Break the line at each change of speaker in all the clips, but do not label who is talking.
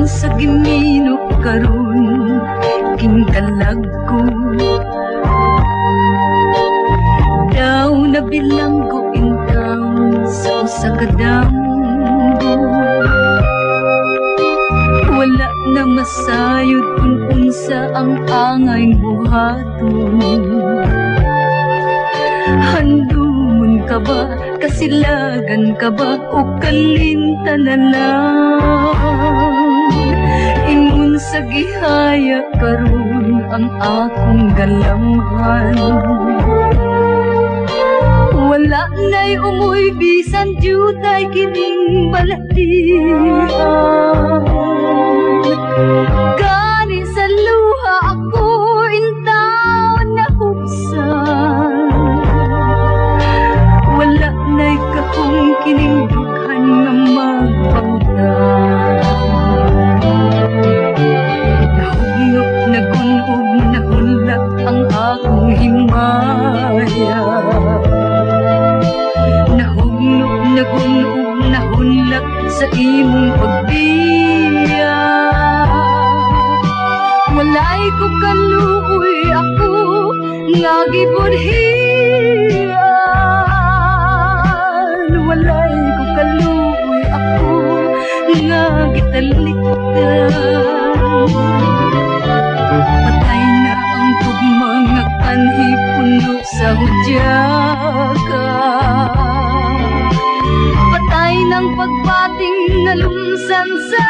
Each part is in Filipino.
Ingon sa Ginoo karon kindalag ko, daw nabilanggo intaw sa usa ka damgo. Wala na masayod kung unsa ang angay buhaton. Handumon ka ba, kasilagan ka ba, o kalinta na lang? Ingon sa gihaya karon ang akong galamhan. Wala na'y umuy bisan jutay kining balatian. Gani sa luha ako intaw na huksan. Wala na'y kakong kining dughan nga magpautan. Nahugnok na gunod na hulak ang akong himaya. Nahugnok na gunod na hulak sa imong pagbiya. Walay ko kaluoy ako nga gibudhian. Walay ko kaluoy ako nga gitalikdan. Patay na ang tugmang nagpanhi puno sa hudyaka. Patay ng pagbating na lumsan sa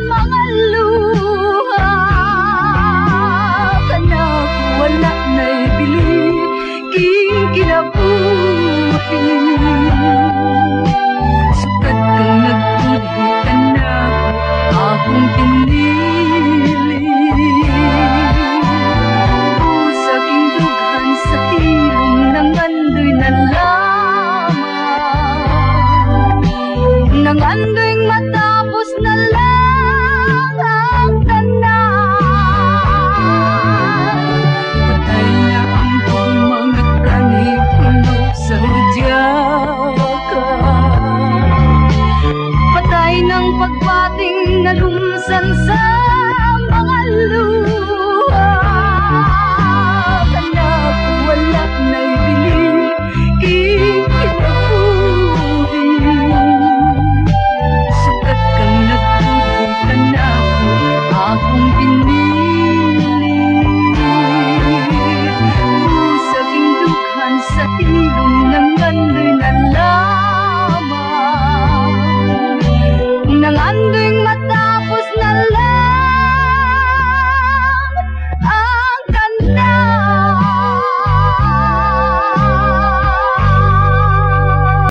mga luha. Kanak wala na'y bili king kinabuhi. Sukat kang nagpudhi kanak akong pinili. Sa kindughan sa tilong ng andoy na lamang. Nang andoy matapos na lang ang tanan. Patay na ang mga prani puno sa hudyaka. Patay ng pagbating na lumsan sa